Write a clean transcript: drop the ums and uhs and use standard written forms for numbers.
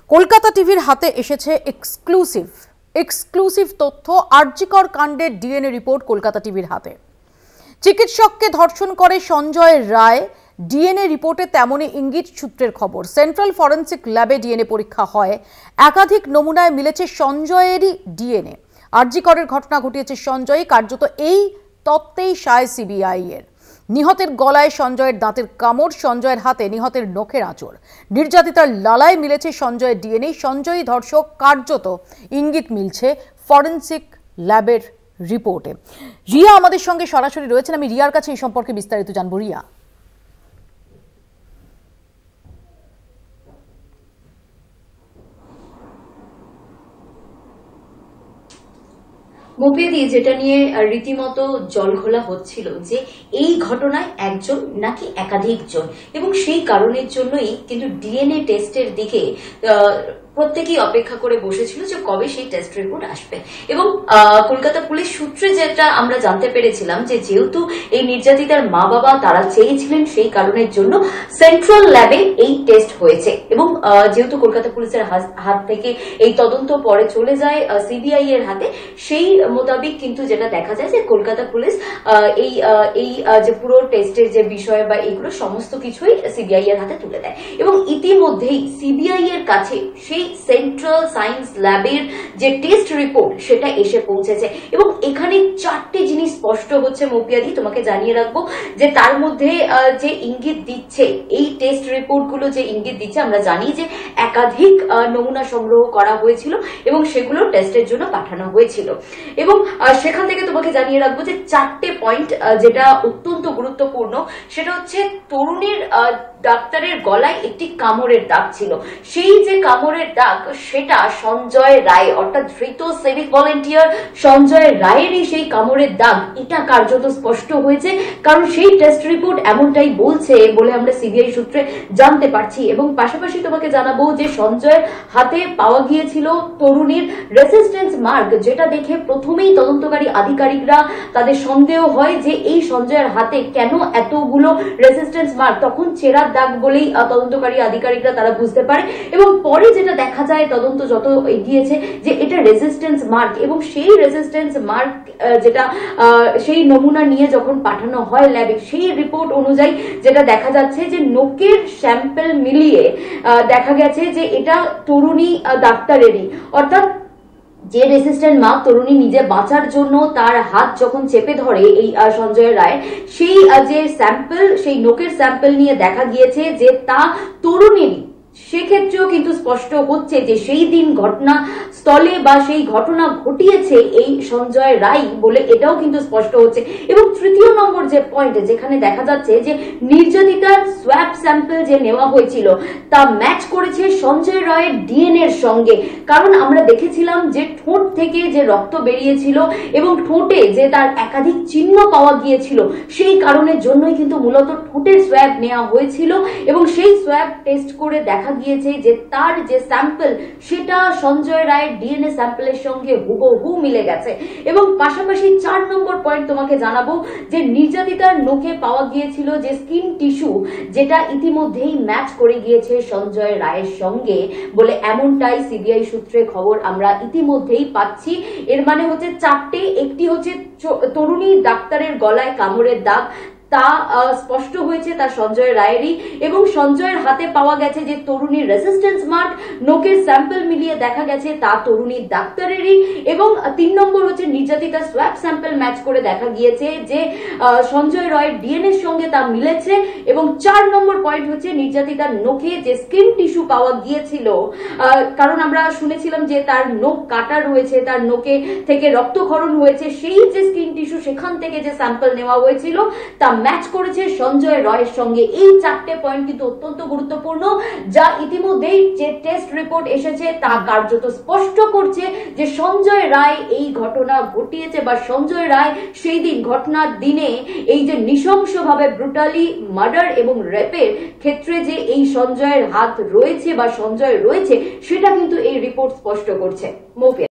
কলকাতা টিভির হাতে এসেছে এক্সক্লুসিভ তথ্য। আরজিকর কাণ্ডের ডিএনএ রিপোর্ট কলকাতা টিভির হাতে। চিকিৎসককে ধর্ষণ করে সঞ্জয় রায়, ডিএনএ রিপোর্টে তেমনই ইঙ্গিত সূত্রের খবর। সেন্ট্রাল ফরেন্সিক ল্যাবে ডিএনএ পরীক্ষা হয়, একাধিক নমুনায় মিলেছে সঞ্জয়েরই ডিএনএ। আরজিকরের ঘটনা ঘটিয়েছে সঞ্জয়, কার্যত এই তত্ত্বেই সায় সিবিআই এর। নিহতের গলায় সঞ্জয়ের দাঁতের কামড়, সঞ্জয়ের হাতে নিহতের নখের আঁচড়, নির্যাতিতার লালায় মিলেছে সঞ্জয়ের ডিএনএ। সঞ্জয়ী ধর্ষক, কার্যত ইঙ্গিত মিলছে ফরেন্সিক ল্যাবের রিপোর্টে। রিয়া আমাদের সঙ্গে সরাসরি রয়েছেন, আমি রিয়ার কাছে এই সম্পর্কে বিস্তারিত জানবো। রিয়া, মোপেদি যেটা নিয়ে রীতিমতো জলঘোলা হচ্ছিল যে এই ঘটনায় একজন নাকি একাধিক জন, এবং সেই কারণের জন্যই কিন্তু ডিএনএ টেস্টের দিকে প্রত্যেকেই অপেক্ষা করে বসেছিল যে কবে সেই টেস্ট রিপোর্ট আসবে। এবং কলকাতা পুলিশ সূত্রে যেটা আমরা জানতে পেরেছিলাম যে যেহেতু এই নির্যাতিতার মা বাবা তারা চেয়েছিলেন, সেই কারণের জন্য সেন্ট্রাল ল্যাবে এই টেস্ট হয়েছে। এবং যেহেতু কলকাতা পুলিশের হাত থেকে এই তদন্ত পরে চলে যায় সিবিআই এর হাতে, সেই মোতাবেক কিন্তু যেটা দেখা যায় যে কলকাতা পুলিশ এই যে পুরো টেস্টের যে বিষয় বা এইগুলো সমস্ত কিছুই সিবিআই এর হাতে তুলে দেয়। এবং ইতিমধ্যেই সিবিআই এর কাছে সেই সেন্ট্রাল সায়েন্স ল্যাবের যে টেস্ট রিপোর্ট সেটা এসে পৌঁছেছে। এবং এখানে চারটি জিনিস স্পষ্ট হচ্ছে মৌপিয়াদি, তোমাকে জানিয়ে রাখবো যে তার মধ্যে যে ইঙ্গিত দিচ্ছে এই টেস্ট রিপোর্ট গুলো, যে ইঙ্গিত দিচ্ছে, আমরা জানি যে একাধিক নমুনা সংগ্রহ করা হয়েছিল এবং সেগুলো টেস্টের জন্য পাঠানো হয়েছিল। এবং সেখান থেকে তোমাকে জানিয়ে রাখবো যে চারটে পয়েন্ট যেটা অত্যন্ত গুরুত্বপূর্ণ, সেটা হচ্ছে তরুণীর ডাক্তারের গলায় একটি কামড়ের দাগ ছিল। সেই যে কামড়ের দাগ সেটা সঞ্জয় রায়, অর্থাৎ ধৃত সিভিক ভলেন্টিয়ার সঞ্জয় রায়েরই সেই কামড়ের দাগ, এটা কার্যত স্পষ্ট হয়েছে। কারণ সেই টেস্ট রিপোর্ট এমনটাই বলছে বলে আমরা সিবিআই সূত্রে জানতে পারছি। এবং পাশাপাশি তোমাকে জানাবো যে সঞ্জয়ের হাতে পাওয়া গিয়েছিল তরুণীর রেসিস্টেন্স মার্ক, যেটা দেখে প্রথমেই তদন্তকারী আধিকারিকরা তাদের সন্দেহ হয় যে এই সঞ্জয়ের হাতে কেন এতগুলো রেসিস্টেন্স মার্ক। তখন চেরার দাগ বলেই তদন্তকারী আধিকারিকরা তারা বুঝতে পারে। এবং পরে যেটা দেখা যায় তদন্ত যত এগিয়েছে যে এটা রেজিস্ট্যান্স মার্ক, এবং সেই রেজিস্ট্যান্স মার্ক যেটা সেই নমুনা নিয়ে যখন পাঠানো হয় ল্যাবে, সেই রিপোর্ট অনুযায়ী যেটা দেখা যাচ্ছে যে নোকের স্যাম্পল মিলিয়ে দেখা গেছে যে এটা তরুণী ডাক্তারেরই। অর্থাৎ যে রেসিস্ট্যান্ট মার্ক তরুণী নিজে বাঁচার জন্য তার হাত যখন চেপে ধরে এই সঞ্জয় রায়, সেই যে স্যাম্পল, সেই নোকের স্যাম্পল নিয়ে দেখা গিয়েছে যে তা তরুণীরই। সেক্ষেত্রেও কিন্তু স্পষ্ট হচ্ছে যে সেই দিন ঘটনা স্থলে বা সেই ঘটনা ঘটিয়েছে এই সঞ্জয় রায় বলে এটাও কিন্তু স্পষ্ট হচ্ছে। এবং তৃতীয় নম্বর যে পয়েন্ট, যেখানে দেখা যাচ্ছে যে নির্যাতিতার সোয়াব স্যাম্পল যে নেওয়া হয়েছিল তা ম্যাচ করেছে সঞ্জয় রায়ের ডিএনএ এর সঙ্গে। কারণ আমরা দেখেছিলাম যে ঠোঁট থেকে যে রক্ত বেরিয়েছিল এবং ঠোঁটে যে তার একাধিক চিহ্ন পাওয়া গিয়েছিল, সেই কারণের জন্যই কিন্তু মূলত ঠোঁটের সোয়াব নেওয়া হয়েছিল। এবং সেই সোয়াব টেস্ট করে দেখা গিয়েছে যে তার যে স্যাম্পল সেটা সঞ্জয় রায়ের ডিএনএ স্যাম্পলের সঙ্গে হুবহু মিলে গেছে। এবং পাশাপাশি 4 নম্বর পয়েন্ট তোমাকে জানাবো যে নির্যাতিতার নোকে পাওয়া গিয়েছিল যে স্কিন টিস্যু, যেটা ইতিমধ্যেই ম্যাচ করে গিয়েছে সঞ্জয় রায়ের সঙ্গে বলে এমনটাই সিবিআই সূত্রে খবর আমরা ইতিমধ্যেই পাচ্ছি। এর মানে হচ্ছে চারটে, একটি হচ্ছে তরুণী ডাক্তারের গলায় কামড়ের দাগ, তা স্পষ্ট হয়েছে তার সঞ্জয় রায়েরই। এবং সঞ্জয়ের হাতে পাওয়া গেছে যে তরুণীর রেসিস্ট্যান্স মার্ক, নোকের স্যাম্পল মিলিয়ে দেখা গেছে তা তরুণীর ডাক্তারেরই। এবং 3 নম্বর হচ্ছে নির্যাতিতার সোয়াব স্যাম্পল ম্যাচ করে দেখা গিয়েছে যে সঞ্জয় রায়ের ডিএনএ এর সঙ্গে তা মিলেছে। এবং 4 নম্বর পয়েন্ট হচ্ছে নির্যাতিতার নোকে যে স্কিন টিস্যু পাওয়া গিয়েছিল, কারণ আমরা শুনেছিলাম যে তার নোক কাটা রয়েছে, তার নোকে থেকে রক্তক্ষরণ হয়েছে, সেই যে স্কিন টিস্যু সেখান থেকে যে স্যাম্পল নেওয়া হয়েছিল তা ম্যাচ করেছে সঞ্জয় রায়ের সঙ্গে। এই চারটে পয়েন্ট কিন্তু অত্যন্ত গুরুত্বপূর্ণ, যা ইতিমধ্যেই যে টেস্ট রিপোর্ট এসেছে তা কার্যত স্পষ্ট করছে যে সঞ্জয় রায় এই ঘটনা ঘটিয়েছে, বা সঞ্জয় রায় সেই দিন ঘটনার দিনে এই যে নৃশংসভাবে ব্রুটালি মার্ডার এবং রেপের ক্ষেত্রে যে এই সঞ্জয়ের হাত রয়েছে বা সঞ্জয় রয়েছে, সেটা কিন্তু এই রিপোর্ট স্পষ্ট করছে।